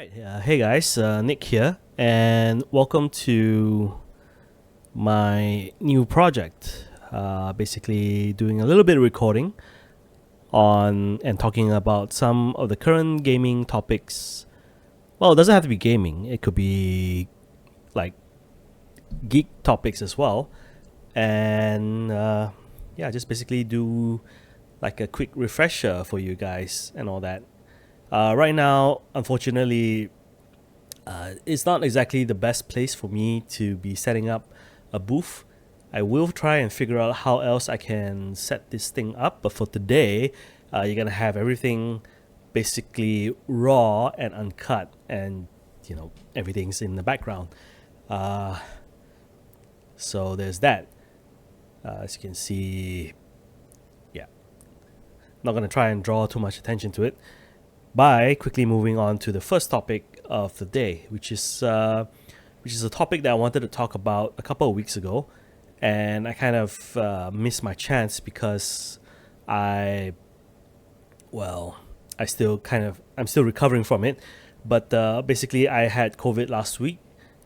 Right. Hey guys, Nick here, and welcome to my new project. Basically, doing a little bit of recording on and talking about some of the current gaming topics. Well, it doesn't have to be gaming, it could be like geek topics as well. And yeah, just basically do like a quick refresher for you guys and all that. Right now, unfortunately, it's not exactly the best place for me to be setting up a booth. I will try and figure out how else I can set this thing up, but for today, you're gonna have everything basically raw and uncut, and everything's in the background. Uh, so there's that. As you can see, yeah, not gonna try and draw too much attention to it by quickly moving on to the first topic of the day, which is a topic that I wanted to talk about a couple of weeks ago, and I kind of missed my chance because I, well, I'm still recovering from it, but basically I had COVID last week,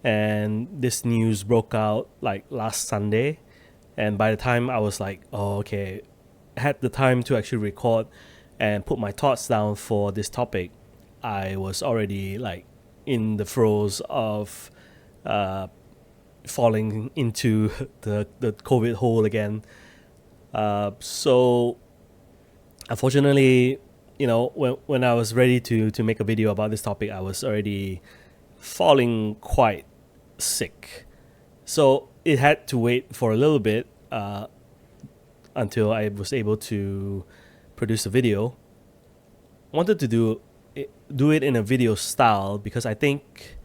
and this news broke out like last Sunday, and by the time I was like, oh okay, had the time to actually record and put my thoughts down for this topic, I was already like in the throes of falling into the COVID hole again. So unfortunately, when I was ready to make a video about this topic, I was already falling quite sick. So it had to wait for a little bit until I was able to produce a video. Wanted to do it in a video style because I think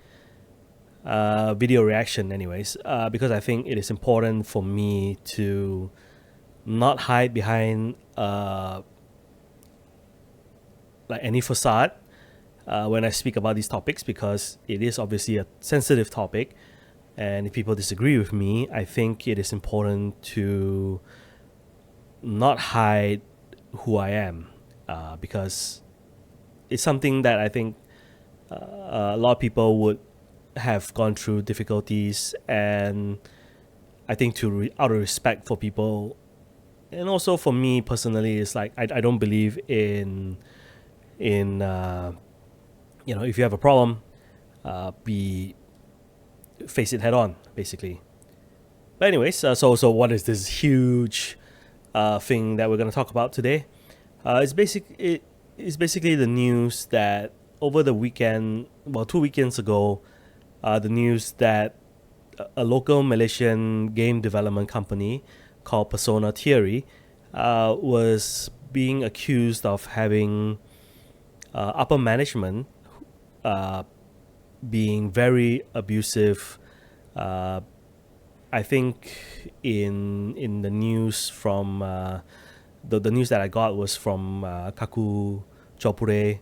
video reaction anyways, because I think it is important for me to not hide behind like any facade when I speak about these topics, because it is obviously a sensitive topic, and if people disagree with me, I think it is important to not hide who I am, because it's something that I think a lot of people would have gone through difficulties, and I think out of respect for people, and also for me personally, it's like I don't believe in if you have a problem, be face it head on, basically. But anyways, so what is this huge thing that we're going to talk about today? It's basically the news that over the weekend, well, 2 weekends ago, the news that a local Malaysian game development company called Persona Theory was being accused of having upper management being very abusive. I think in the news from the news that I got was from Kaku Chopure,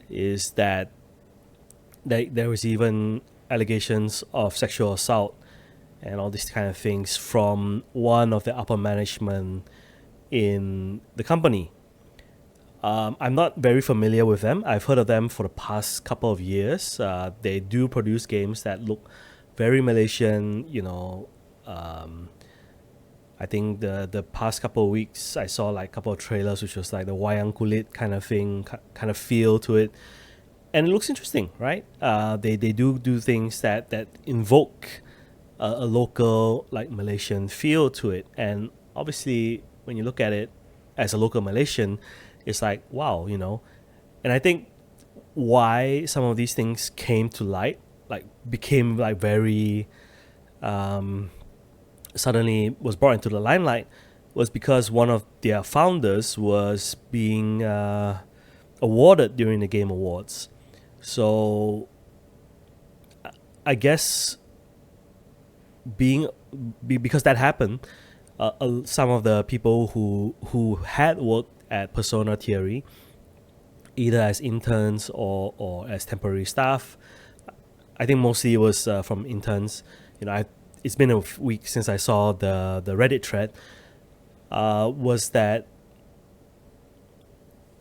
is that there was even allegations of sexual assault and all these kind of things from one of the upper management in the company. I'm not very familiar with them. I've heard of them for the past couple of years. They do produce games that look very Malaysian, I think the past couple of weeks I saw like a couple of trailers which was like the wayang kulit kind of thing, kind of feel to it, and it looks interesting, right? They do things that invoke a local like Malaysian feel to it, and obviously when you look at it as a local Malaysian, it's like wow, and I think why some of these things came to light, like became like very suddenly was brought into the limelight, was because one of their founders was being awarded during the Game Awards. So I guess because that happened, some of the people who had worked at Persona Theory, either as interns or as temporary staff, I think mostly it was from interns. It's been a week since I saw the Reddit thread. Was that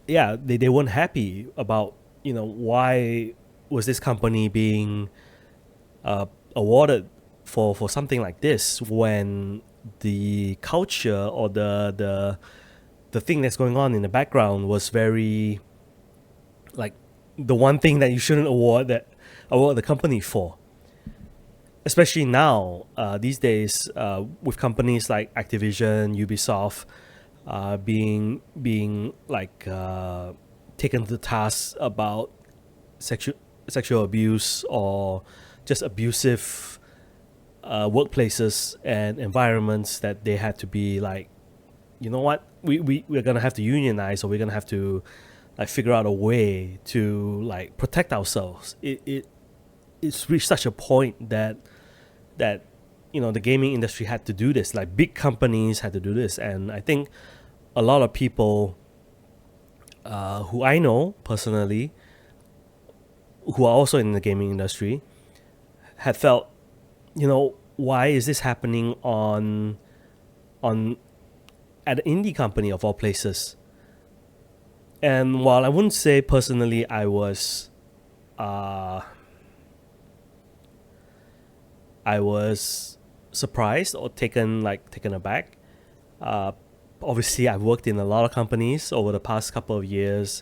they weren't happy about why was this company being awarded for something like this when the culture or the thing that's going on in the background was very, like, the one thing that you shouldn't award the company for, especially now, these days, with companies like Activision, Ubisoft, being like taken to task about sexual abuse or just abusive workplaces and environments, that they had to be like, you know what, we're gonna have to unionize, or we're gonna have to like figure out a way to like protect ourselves. It's reached such a point that the gaming industry had to do this. Like, big companies had to do this, and I think a lot of people who I know personally, who are also in the gaming industry, had felt, why is this happening on at an indie company of all places? And while I wouldn't say personally I was surprised or taken aback. Obviously, I've worked in a lot of companies over the past couple of years,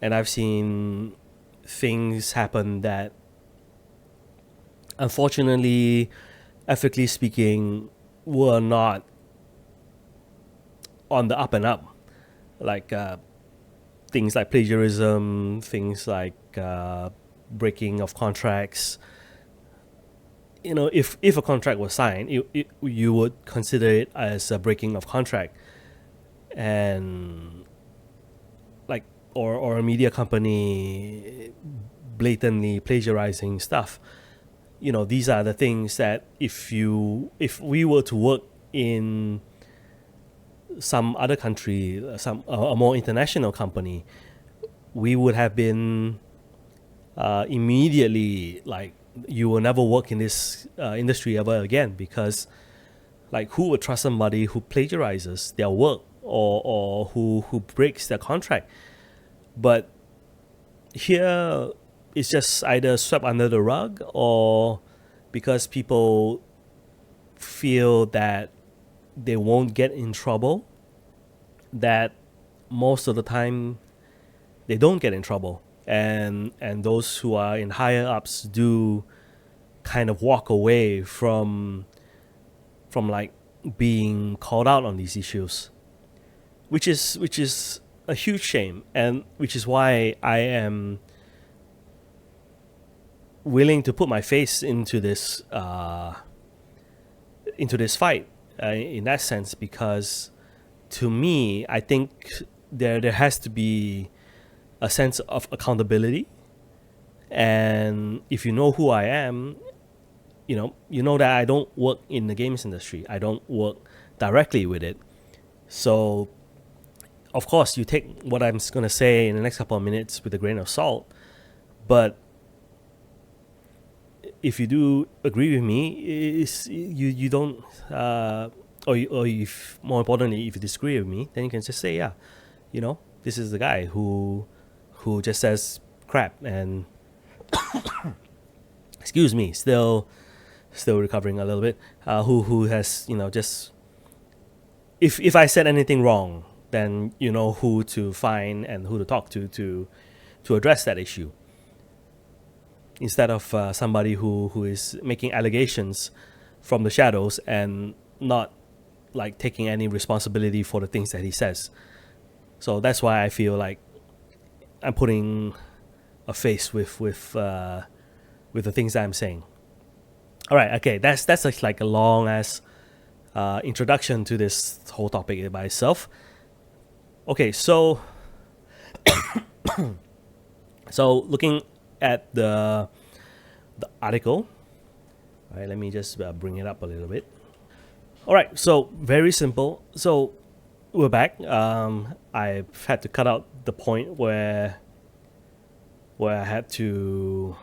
and I've seen things happen that, unfortunately, ethically speaking, were not on the up and up. Like things like plagiarism, things like breaking of contracts. If a contract was signed, you would consider it as a breaking of contract, and like or a media company blatantly plagiarizing stuff. These are the things that if we were to work in some other country, a more international company, we would have been immediately like, you will never work in this industry ever again, because like, who would trust somebody who plagiarizes their work or who breaks their contract? But here it's just either swept under the rug, or because people feel that they won't get in trouble, that most of the time they don't get in trouble, and those who are in higher ups do kind of walk away from like being called out on these issues, which is a huge shame, and which is why I am willing to put my face into this fight, in that sense, because to me, I think there has to be a sense of accountability. And if you know who I am, you know that I don't work in the games industry. I don't work directly with it. So, of course, you take what I'm going to say in the next couple of minutes with a grain of salt. But if you do agree with me, you don't, or if, more importantly, if you disagree with me, then you can just say, yeah, this is the guy who just says crap, and excuse me, still recovering a little bit, who has, just, if I said anything wrong, then you know who to find and who to talk to address that issue, instead of somebody who is making allegations from the shadows and not like taking any responsibility for the things that he says. So that's why I feel like I'm putting a face with the things that I'm saying. All right, okay, that's like a long ass introduction to this whole topic by itself. Okay, so looking at the article, all right, let me just bring it up a little bit. All right, so very simple. So we're back. I've had to cut out the point where I had to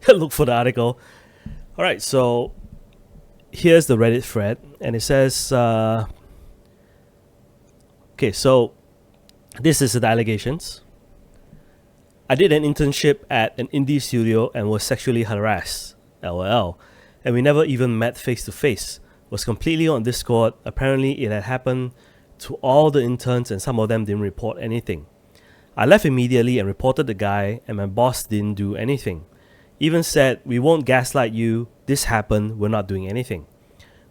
look for the article. All right, so here's the Reddit thread, and it says, okay, so this is the allegations. I did an internship at an indie studio and was sexually harassed. LOL. And we never even met face to face. Was completely on Discord. Apparently it had happened to all the interns and some of them didn't report anything. I left immediately and reported the guy, and my boss didn't do anything. Even said, "We won't gaslight you. This happened. We're not doing anything."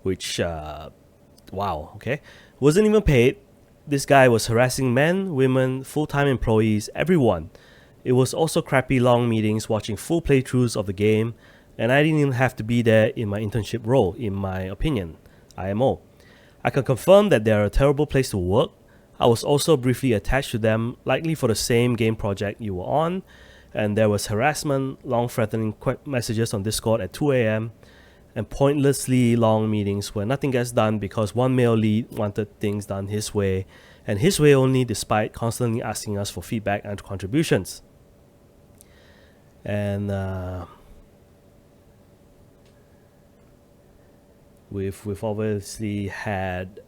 Which, wow, okay. Wasn't even paid. This guy was harassing men, women, full-time employees, everyone. It was also crappy long meetings watching full playthroughs of the game, and I didn't even have to be there in my internship role, in my opinion. IMO. I can confirm that they are a terrible place to work. I was also briefly attached to them, likely for the same game project you were on, and there was harassment, long threatening messages on Discord at 2 a.m., and pointlessly long meetings where nothing gets done because one male lead wanted things done his way, and his way only, despite constantly asking us for feedback and contributions. And we've obviously had...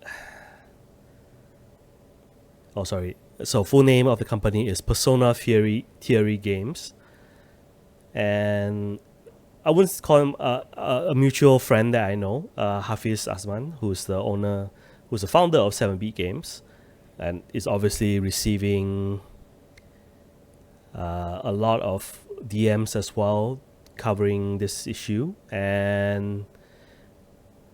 Oh, sorry. So full name of the company is Persona Theory Games. And I wouldn't call him a mutual friend that I know, Hafiz Asman, who's the founder of 7-Beat Games, and is obviously receiving a lot of DMs as well covering this issue. And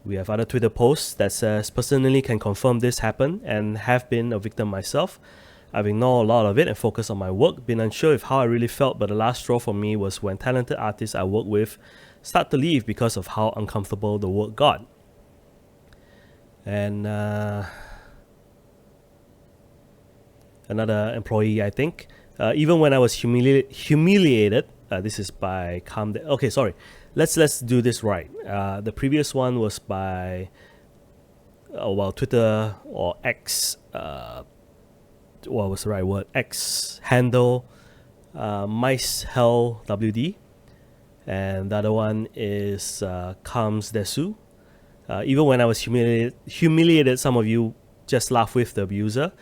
we have other Twitter posts that says, "Personally can confirm this happened and have been a victim myself. I've ignored a lot of it and focused on my work. Been unsure of how I really felt, but the last straw for me was when talented artists I work with start to leave because of how uncomfortable the work got." And another employee, I think, even when I was humiliated, this is by okay, sorry. Let's do this right. The previous one was by, Twitter or X. What was the right word? X handle, MiceHellWD, and the other one is Kams Desu. Even when I was humiliated, some of you just laugh with the abuser.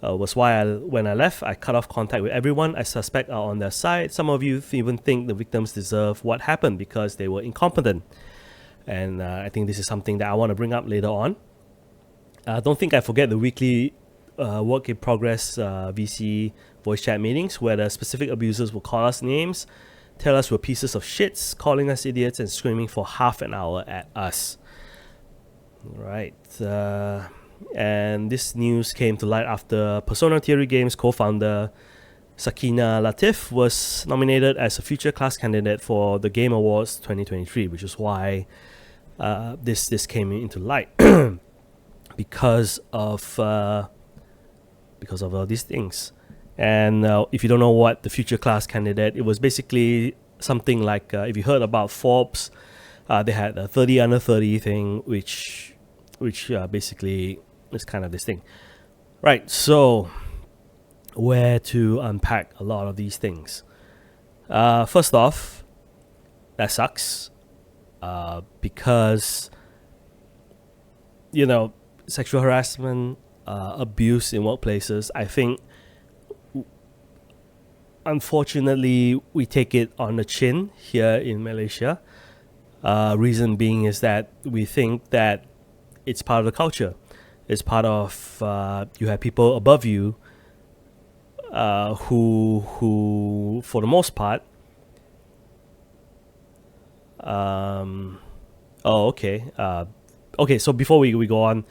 Was why when I left, I cut off contact with everyone I suspect are on their side. Some of you even think the victims deserve what happened because they were incompetent. And I think this is something that I want to bring up later on. I don't think I forget the weekly work in progress VC voice chat meetings where the specific abusers will call us names, tell us we're pieces of shits, calling us idiots, and screaming for half an hour at us. Right. And this news came to light after Persona Theory Games co-founder Sakina Latif was nominated as a future class candidate for the Game Awards 2023, which is why this came into light because of all these things. And if you don't know what the future class candidate, it was basically something like if you heard about Forbes, they had a 30 under 30 thing, which basically is kind of this thing. Right, so where to unpack a lot of these things? First off, that sucks because, sexual harassment, abuse in workplaces, I think, unfortunately, we take it on the chin here in Malaysia. Reason being is that we think that it's part of the culture. It's part of you have people above you who for the most part okay, so before we go on,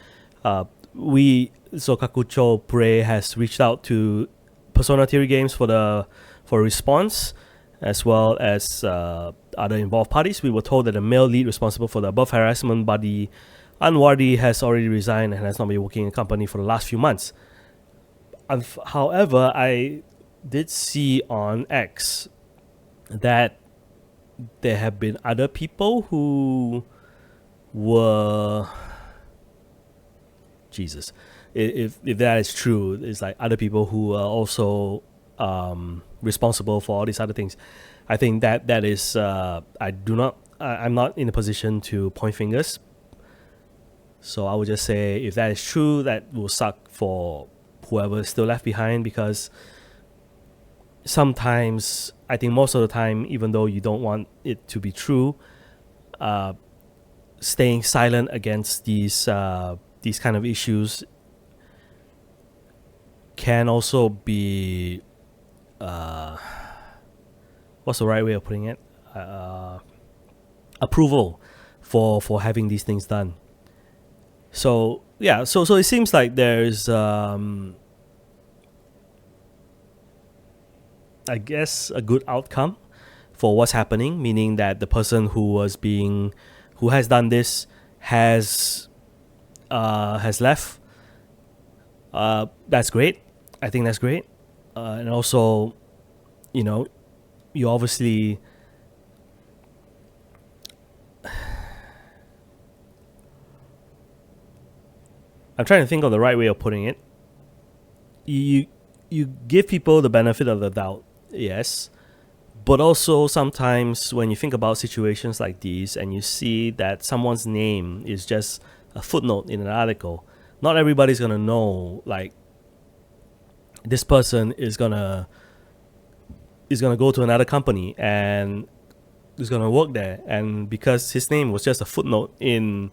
Kakucho Pure has reached out to Persona Theory Games for response, as well as other involved parties. We were told that the male lead responsible for the above harassment, Buddy Anwardi, has already resigned and has not been working in the company for the last few months. However, I did see on X that there have been other people who were... Jesus. If that is true, it's like other people who are also responsible for all these other things. I think that is... I'm not in a position to point fingers. So I would just say, if that is true, that will suck for whoever is still left behind, because sometimes, I think most of the time, even though you don't want it to be true, staying silent against these kind of issues can also be what's the right way of putting it? Approval for having these things done. So yeah, so it seems like there's I guess a good outcome for what's happening, meaning that the person who has done this has left. That's great. I think that's great. And also, you obviously I'm trying to think of the right way of putting it. You give people the benefit of the doubt, yes, but also sometimes when you think about situations like these and you see that someone's name is just a footnote in an article, not everybody's gonna know like this person is gonna go to another company and is gonna work there, and because his name was just a footnote in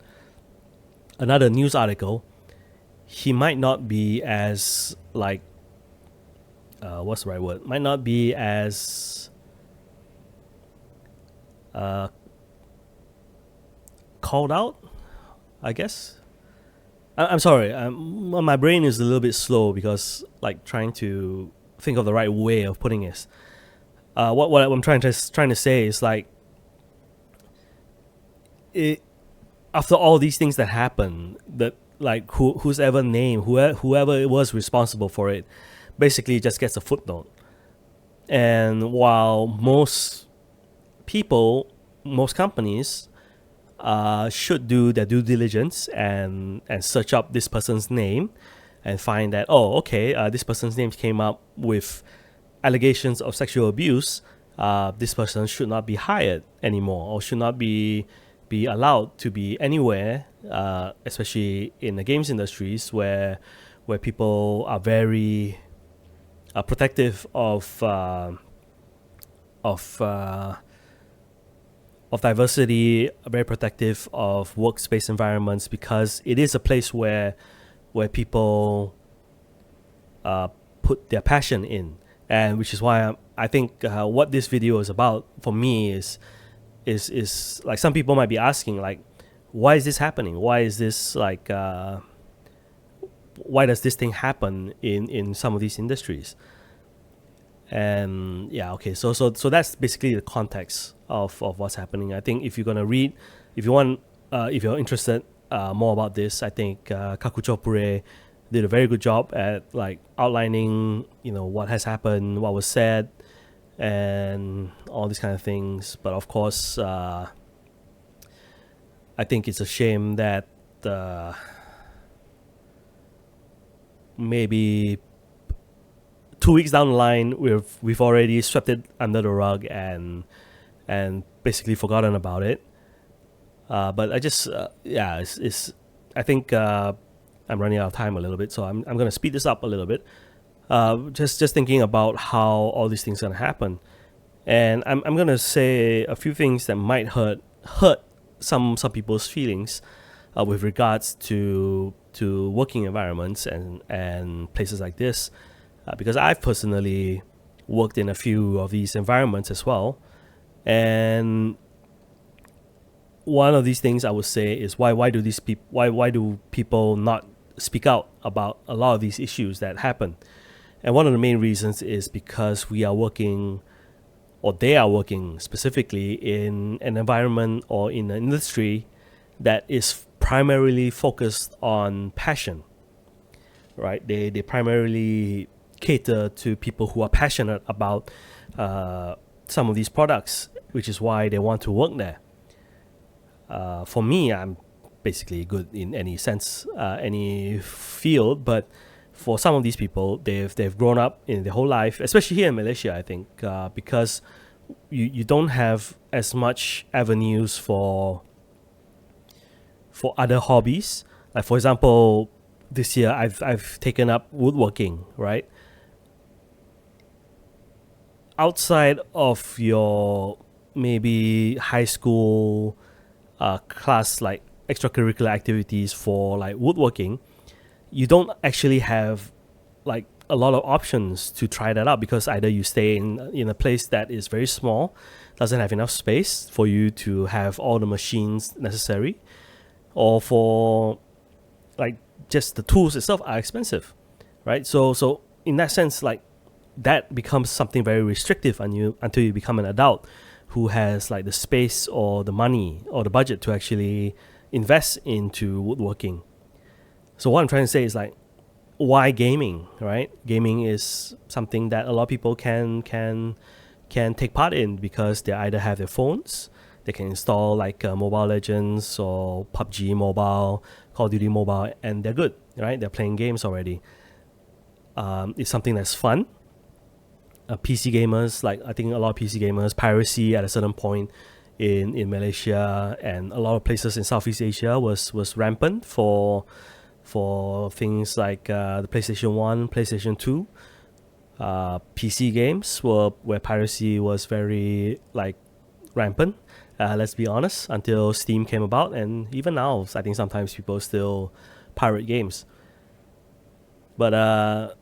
another news article, he might not be as like what's the right word? Might not be as called out, I guess. I'm sorry. My brain is a little bit slow because like trying to think of the right way of putting this. What I'm trying to say is like it, after all these things that happen, that like whoever it was responsible for it basically just gets a footnote. And while most companies should do their due diligence and search up this person's name and find that, this person's name came up with allegations of sexual abuse, this person should not be hired anymore or should not be allowed to be anywhere, especially in the games industries where people are very protective of diversity, very protective of workspace environments, because it is a place where people put their passion in, and which is why I think what this video is about for me is like, some people might be asking like, why is this happening? Why is this like why does this thing happen in some of these industries? And yeah, okay, so that's basically the context of what's happening. I think if you're gonna read, if you're interested more about this, I think Kakuchopure did a very good job at like outlining, what has happened, what was said, and all these kind of things. But of course, I think it's a shame that maybe 2 weeks down the line we've already swept it under the rug and basically forgotten about it. But I just it's I think I'm running out of time a little bit, so I'm gonna speed this up a little bit. Just thinking about how all these things are gonna happen, and I'm gonna say a few things that might hurt some people's feelings with regards to working environments and places like this, because I've personally worked in a few of these environments as well, and one of these things I would say is why do people not speak out about a lot of these issues that happen? And one of the main reasons is because they are working specifically in an environment or in an industry that is primarily focused on passion, right? They primarily cater to people who are passionate about some of these products, which is why they want to work there. For me, I'm basically good in any sense, any field, but for some of these people, they've grown up in their whole life, especially here in Malaysia, I think, because you don't have as much avenues for other hobbies. Like, for example, this year I've taken up woodworking, right? outside of your maybe high school class, like extracurricular activities for like woodworking, you don't actually have like a lot of options to try that out, because either you stay in a place that is very small, doesn't have enough space for you to have all the machines necessary, or for like just the tools itself are expensive, right? So in that sense, like that becomes something very restrictive until you become an adult who has like the space or the money or the budget to actually invest into woodworking. So what I'm trying to say is like, why gaming, right? Gaming is something that a lot of people can take part in, because they either have their phones, they can install like Mobile Legends or PUBG Mobile, Call of Duty Mobile, and they're good, right? They're playing games already. It's something that's fun. PC gamers, like I think a lot of PC gamers, piracy at a certain point in Malaysia and a lot of places in Southeast Asia was rampant for things like the PlayStation 1, PlayStation 2. PC games where piracy was very like rampant. Let's be honest, until Steam came about, and even now, I think sometimes people still pirate games. But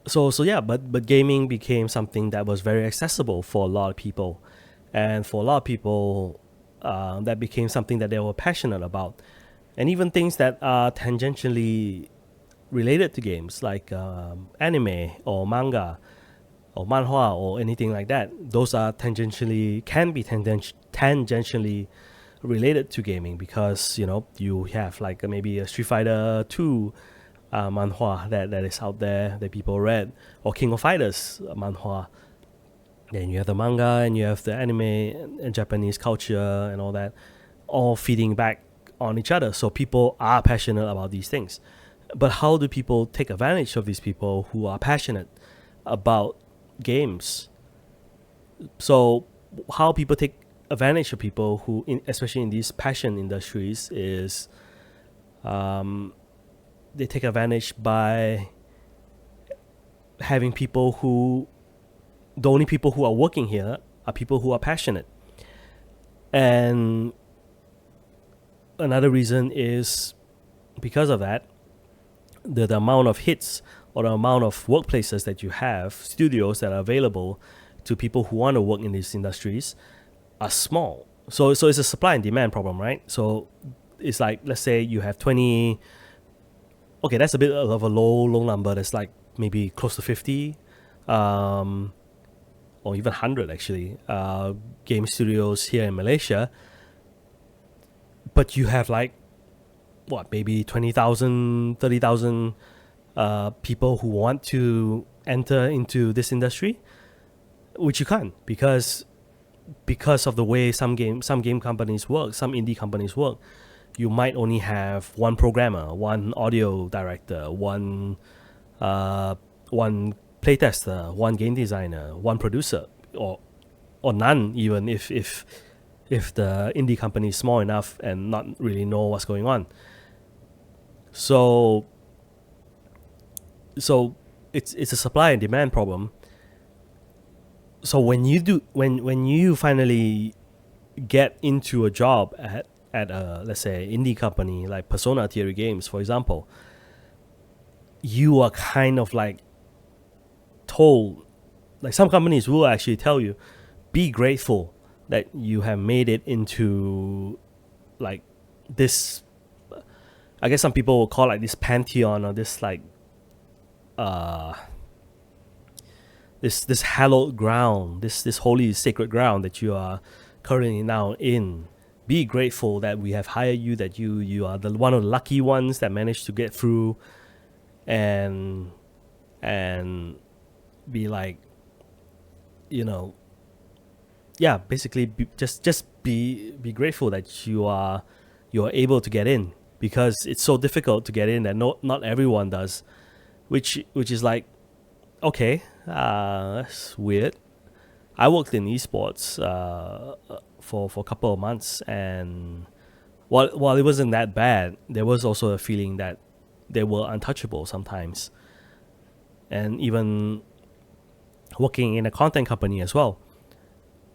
so yeah, but gaming became something that was very accessible for a lot of people, and for a lot of people, that became something that they were passionate about, and even things that are tangentially related to games, like anime or manga or manhwa or anything like that. Those are can be tangentially related to gaming, because you have like maybe a Street Fighter 2 manhwa that is out there that people read, or King of Fighters manhwa. Then you have the manga and you have the anime and Japanese culture and all that, all feeding back on each other. So people are passionate about these things. But how do people take advantage of these people who are passionate about games? So how people take advantage of people who, especially in these passion industries, is they take advantage by having people who, the only people who are working here are people who are passionate. And another reason is because of that, the amount of hits or the amount of workplaces that you have, studios that are available to people who want to work in these industries, are small. So it's a supply and demand problem, right? So it's like, let's say you have 20, okay, that's a bit of a low number. That's like maybe close to 50, or even 100 actually, game studios here in Malaysia. But you have like, maybe 20,000, 30,000 people who want to enter into this industry, which you can't, because of the way some game companies work, some indie companies work. You might only have one programmer, one audio director, one playtester, one game designer, one producer, or none, even if the indie company is small enough and not really know what's going on. So it's a supply and demand problem. So when you finally get into a job at a, let's say, indie company like Persona Theory Games, for example, you are kind of like told, like some companies will actually tell you, be grateful that you have made it into like this, I guess some people will call like this pantheon, or this like this hallowed ground, this holy sacred ground that you are currently now in. Be grateful that we have hired you, that you are the one of the lucky ones that managed to get through, and be like, basically just be grateful that you are able to get in, because it's so difficult to get in that not everyone does, which is like, okay, that's weird. I worked in esports for a couple of months, and while it wasn't that bad, there was also a feeling that they were untouchable sometimes. And even working in a content company as well.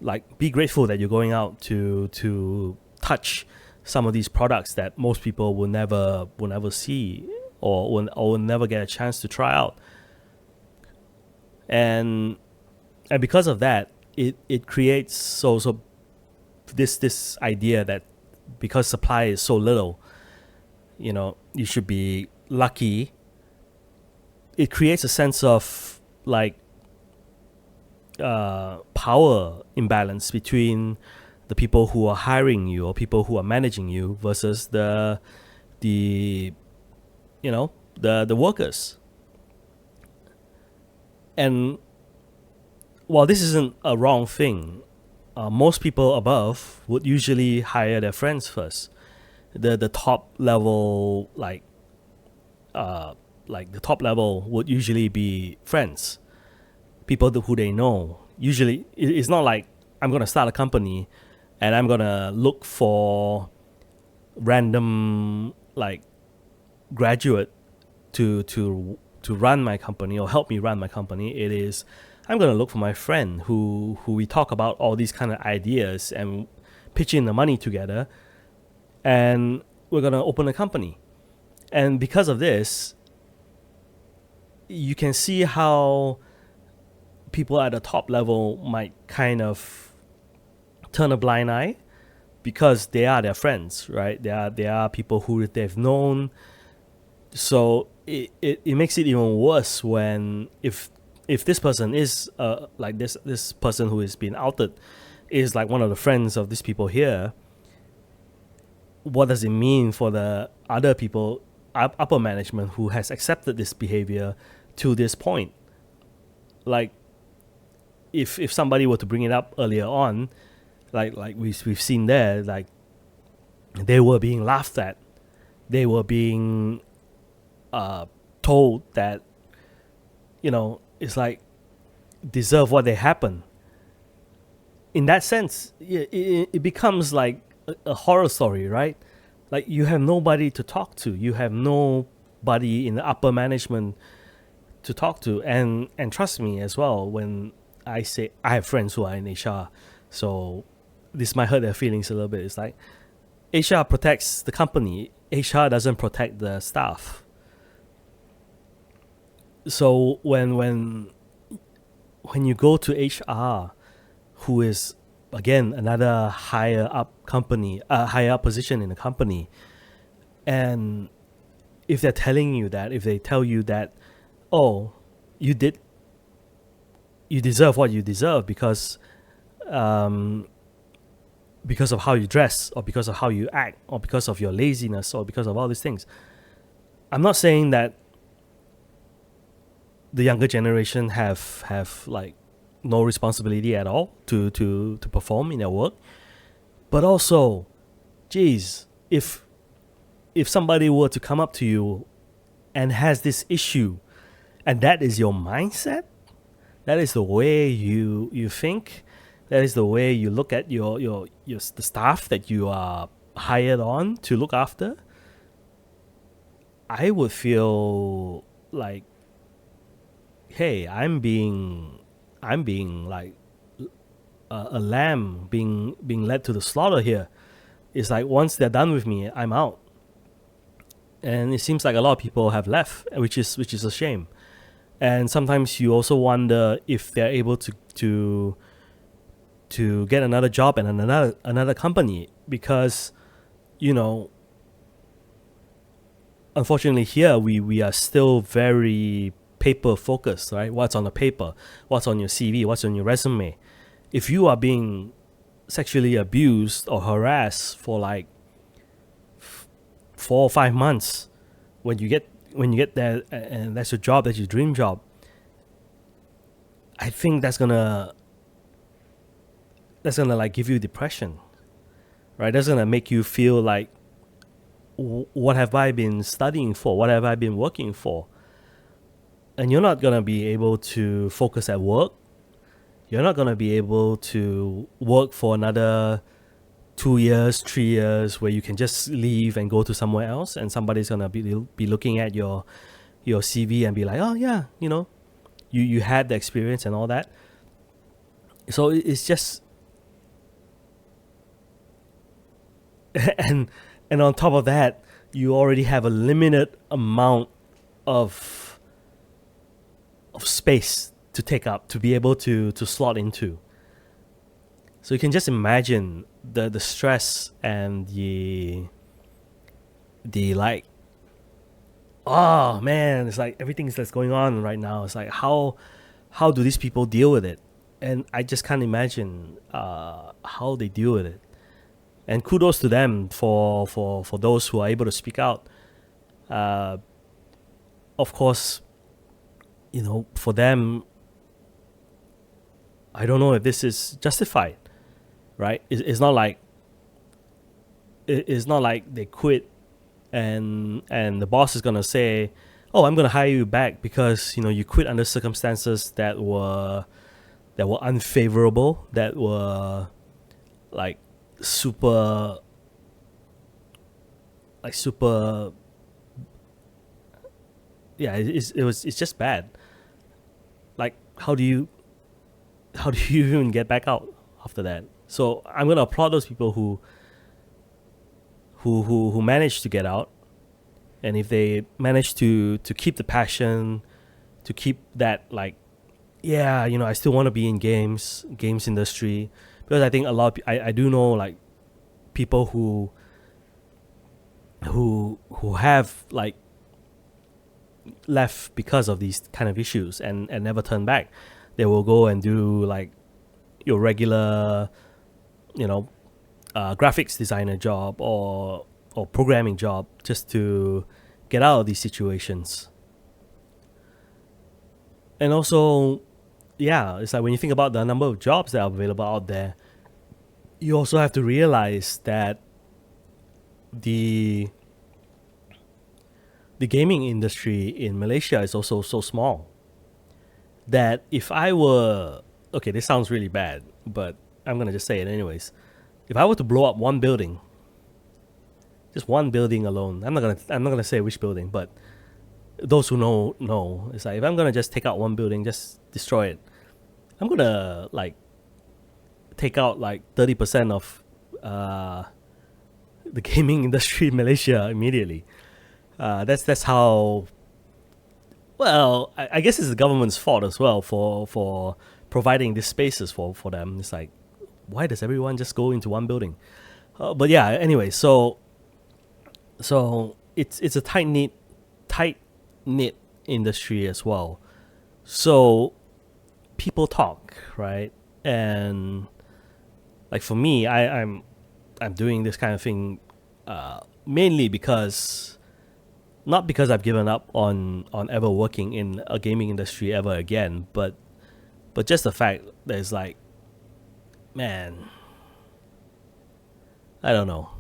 Like, be grateful that you're going out to touch some of these products that most people will never see or will never get a chance to try out. And because of that, it creates so this idea that because supply is so little, you should be lucky. It creates a sense of like power imbalance between the people who are hiring you or people who are managing you versus the workers. And while this isn't a wrong thing, most people above would usually hire their friends first. The top level, like the top level would usually be friends, people who they know. Usually, it's not like I'm gonna start a company and I'm gonna look for random like graduate to run my company or help me run my company. It is, I'm gonna look for my friend who we talk about all these kind of ideas and pitch in the money together, and we're gonna open a company. And because of this, you can see how people at the top level might kind of turn a blind eye because they are their friends, right? They are people who they've known. So it makes it even worse when if this person is like this person who is being outed is like one of the friends of these people here. What does it mean for the other people, upper management, who has accepted this behavior to this point? Like, if somebody were to bring it up earlier on, like we've seen there, like they were being laughed at, they were being told that it's like deserve what they happen. In that sense, it becomes like a horror story, right? Like, you have nobody to talk to, you have nobody in the upper management to talk to. And trust me as well, when I say I have friends who are in HR, so this might hurt their feelings a little bit. It's like HR protects the company, HR doesn't protect the staff. So when you go to HR, who is again another higher up position in the company, and if they're telling you that, if they tell you that, oh, you deserve what you deserve because of how you dress, or because of how you act, or because of your laziness, or because of all these things. I'm not saying that the younger generation have like no responsibility at all to perform in their work, but also, geez, if somebody were to come up to you and has this issue, and that is your mindset, that is the way you think, that is the way you look at the staff that you are hired on to look after, I would feel like, hey, I'm being like a lamb being led to the slaughter here. It's like, once they're done with me, I'm out. And it seems like a lot of people have left, which is a shame. And sometimes you also wonder if they're able to get another job in another company, because unfortunately here we are still very paper focused, right? What's on the paper, what's on your CV, what's on your resume. If you are being sexually abused or harassed for like 4 or 5 months, when you get there and that's your job, that's your dream job, I think that's gonna like give you depression, right? That's gonna make you feel like, what have I been studying for? What have I been working for? And you're not gonna be able to focus at work. You're not gonna be able to work for another 2 years, 3 years, where you can just leave and go to somewhere else, and somebody's gonna be looking at your CV and be like, oh yeah, you you had the experience and all that. So it's just and on top of that, you already have a limited amount of space to take up to be able to slot into. So you can just imagine the stress and the like, oh man, it's like everything that's going on right now. It's like how do these people deal with it? And I just can't imagine how they deal with it. And kudos to them for those who are able to speak out. Of course, for them, I don't know if this is justified, right? It's not like they quit and the boss is gonna say, "Oh, I'm gonna hire you back because you quit under circumstances that were unfavorable, that were like super yeah, it's just bad. Like how do you even get back out after that? So I'm gonna applaud those people who managed to get out, and if they manage to keep the passion, to keep that like, yeah, I still want to be in games industry, because I think a lot of I do know like people who have like left because of these kind of issues and never turn back. They will go and do like your regular graphics designer job or programming job just to get out of these situations. And also, yeah, it's like when you think about the number of jobs that are available out there, you also have to realize that the gaming industry in Malaysia is also so small that if I were, okay, this sounds really bad, but I'm gonna just say it anyways. If I were to blow up one building, just one building alone, I'm not gonna say which building, but those who know, it's like if I'm gonna just take out one building, just destroy it, I'm gonna like take out like 30% of the gaming industry in Malaysia immediately. That's how. Well, I guess it's the government's fault as well for providing these spaces for them. It's like, why does everyone just go into one building? But yeah, anyway, so it's a tight knit industry as well. So people talk, right? And like for me, I'm doing this kind of thing mainly because, not because I've given up on ever working in a gaming industry ever again, but just the fact that it's like, man, I don't know,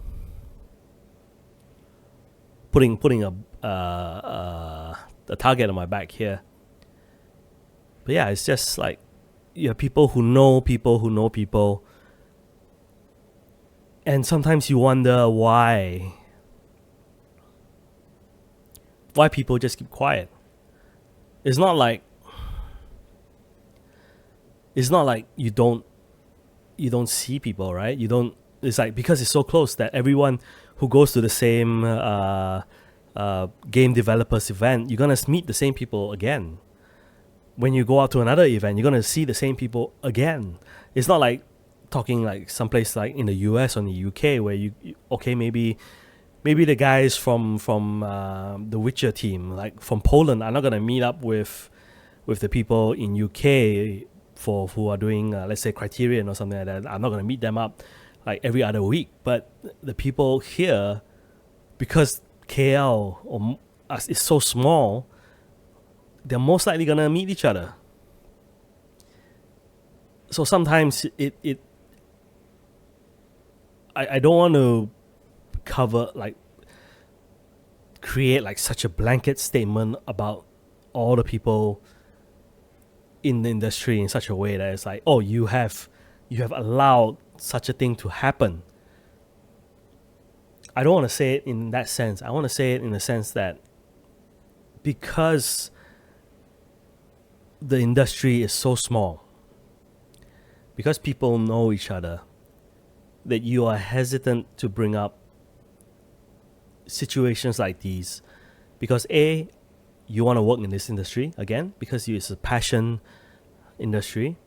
putting a target on my back here. But yeah, it's just like you have people who know people, and sometimes you wonder why people just keep quiet. It's not like you don't see people, right? You don't. It's like because it's so close that everyone who goes to the same game developers event, you're gonna meet the same people again. When you go out to another event, you're gonna see the same people again. It's not like talking like someplace like in the US or in the UK where you okay, maybe the guys from the Witcher team, like from Poland, are not gonna meet up with the people in UK who are doing let's say Criterion or something like that. I'm not gonna meet them up like every other week. But the people here, because KL is so small, they're most likely gonna meet each other. So sometimes I don't want to create like such a blanket statement about all the people in the industry in such a way that it's like, oh, you have allowed such a thing to happen. I don't want to say it in that sense. I want to say it in the sense that because the industry is so small, because people know each other, that you are hesitant to bring up situations like these, because A, you want to work in this industry again because it's a passion industry,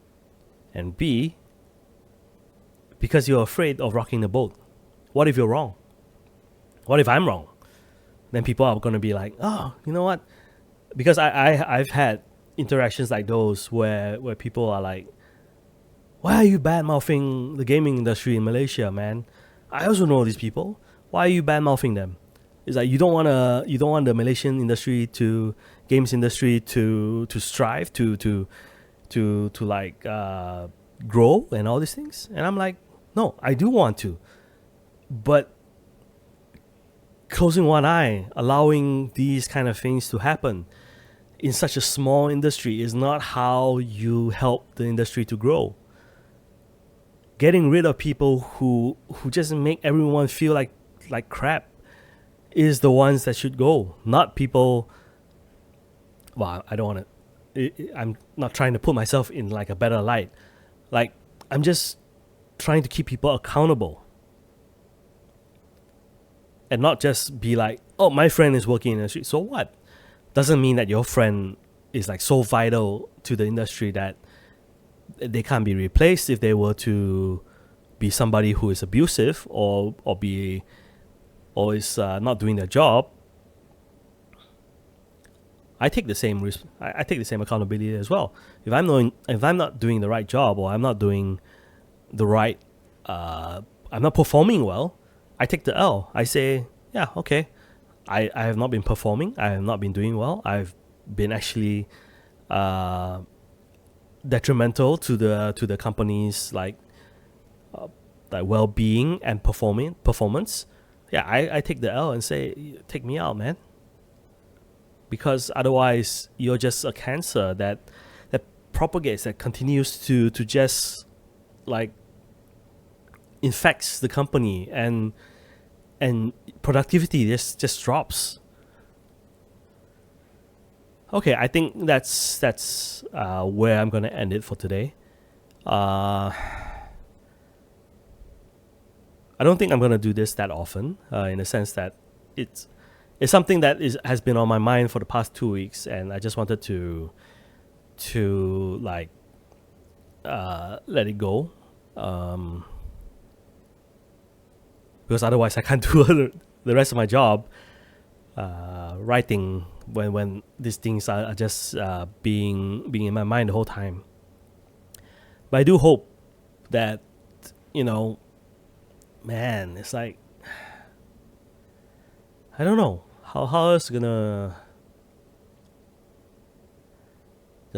and B, because you're afraid of rocking the boat. What if you're wrong? What if I'm wrong? Then people are going to be like, oh, you know what? Because I've had interactions like those where people are like, why are you bad mouthing the gaming industry in Malaysia, man? I also know these people. Why are you bad mouthing them? It's like you don't want the Malaysian industry to games industry to strive to like grow and all these things. And I'm like, no, I do want to, but closing one eye, allowing these kind of things to happen in such a small industry is not how you help the industry to grow. Getting rid of people who just make everyone feel like crap is the ones that should go, not people. Well, I don't want to. I'm not trying to put myself in like a better light. Like, I'm just trying to keep people accountable, and not just be like, oh, my friend is working in the industry. So what? Doesn't mean that your friend is like so vital to the industry that they can't be replaced if they were to be somebody who is abusive or is not doing their job. I take the same risk. I take the same accountability as well. If I'm not doing the right job, or I'm not doing the right, I'm not performing well, I take the L. I say, yeah, okay, I have not been performing. I have not been doing well. I've been actually detrimental to the company's like well-being and performance. Yeah, I take the L and say, take me out, man. Because otherwise you're just a cancer that propagates, that continues to just like infects the company, and productivity just drops. Okay, I think that's where I'm gonna end it for today. I don't think I'm gonna do this that often, in the sense that it's something that has been on my mind for the past 2 weeks, and I just wanted to like let it go, because otherwise I can't do the rest of my job, writing when these things are just being in my mind the whole time. But I do hope that, man, it's like, I don't know how else gonna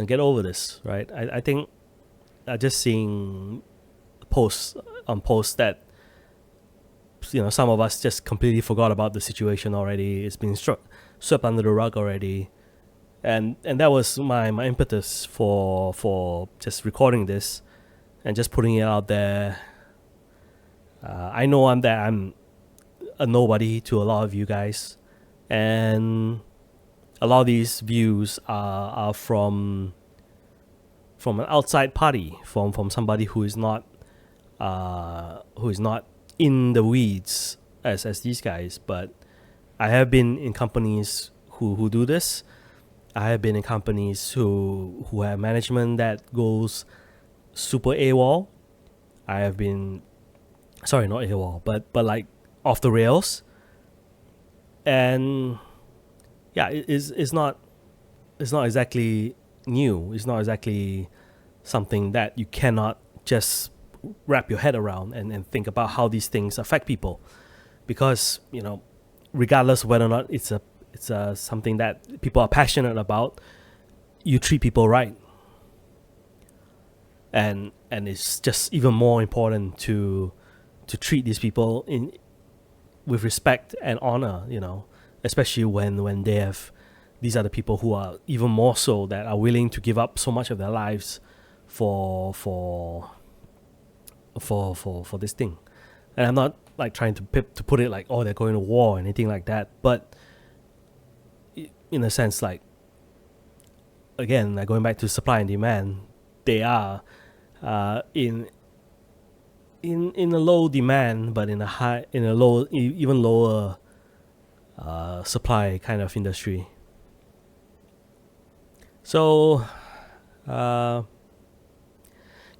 get over this, right? I think just seeing posts that some of us just completely forgot about the situation already. It's been swept under the rug already, and that was my impetus for just recording this and just putting it out there. I know I'm a nobody to a lot of you guys, and a lot of these views are from an outside party, from somebody who is not in the weeds as these guys. But I have been in companies who do this. I have been in companies who have management that goes super AWOL. I have been, sorry, not AWOL, but like off the rails. And yeah, it's not exactly new. It's not exactly something that you cannot just wrap your head around and think about how these things affect people, because regardless of whether or not it's something that people are passionate about, you treat people right, and it's just even more important to treat these people with respect and honor, especially when these are the people who are even more so, that are willing to give up so much of their lives for this thing. And I'm not like trying to put it like, oh, they're going to war or anything like that, but in a sense, like, again, going back to supply and demand, they are in a low demand, but in a low, even lower supply kind of industry. So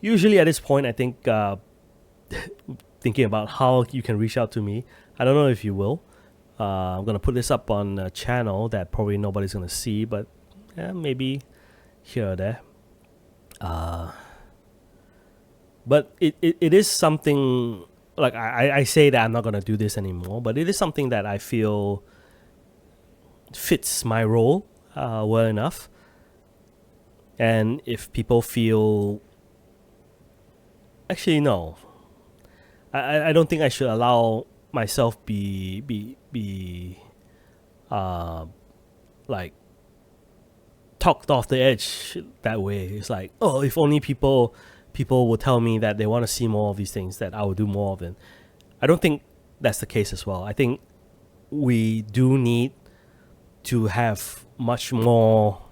usually at this point, I think thinking about how you can reach out to me. I don't know if you will. I'm gonna put this up on a channel that probably nobody's gonna see, but maybe here or there. But it is something, like I say that I'm not gonna do this anymore, but it is something that I feel fits my role well enough. And if people feel, actually no, I don't think I should allow myself be like talked off the edge that way. It's like, oh, if only people will tell me that they want to see more of these things, that I will do more of it. I don't think that's the case as well. I think we do need to have much more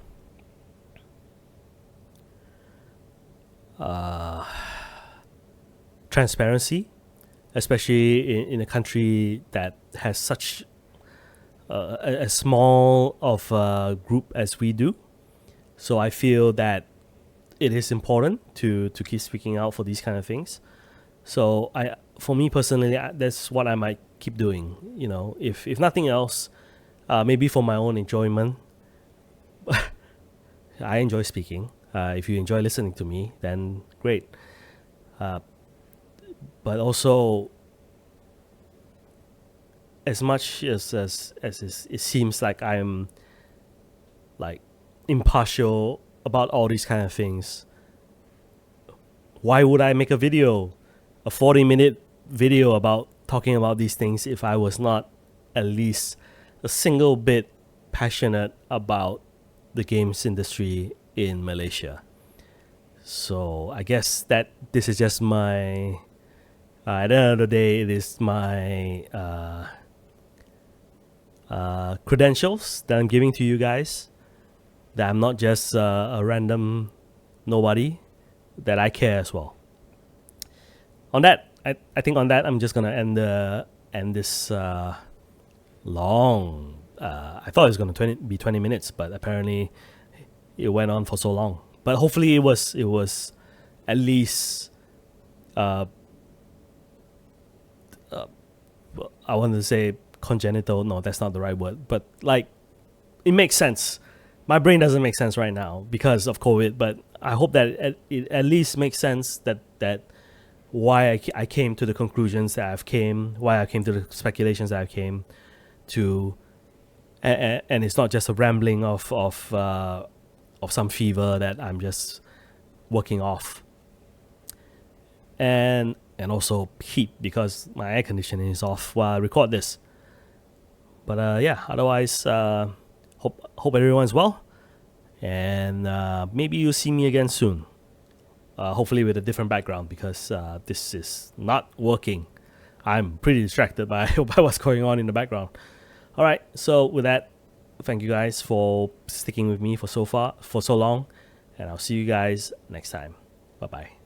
transparency, especially in a country that has such a small of a group as we do. So I feel that it is important to keep speaking out for these kind of things. So for me personally, that's what I might keep doing. If nothing else, maybe for my own enjoyment. I enjoy speaking. If you enjoy listening to me, then great. But also, as much as it seems like I'm like impartial about all these kind of things, why would I make a 40-minute video about talking about these things, if I was not at least a single bit passionate about the games industry in Malaysia? So I guess that this is just my at the end of the day, it is my credentials that I'm giving to you guys, that I'm not just a random nobody, that I care as well. On that, I think on that, I'm just gonna end this long. I thought it was gonna be 20 minutes, but apparently it went on for so long. But hopefully it was at least I wanted to say congenital. No, that's not the right word. But like, it makes sense. My brain doesn't make sense right now because of COVID, but I hope that it at least makes sense that why I came to the conclusions that why I came to the speculations that I came to, and it's not just a rambling of some fever that I'm just working off, and also heat, because my air conditioning is off while I record this. But otherwise, hope everyone's well, and maybe you'll see me again soon. Hopefully with a different background, because this is not working. I'm pretty distracted by what's going on in the background. All right, so with that, thank you guys for sticking with me for so long, and I'll see you guys next time. Bye bye.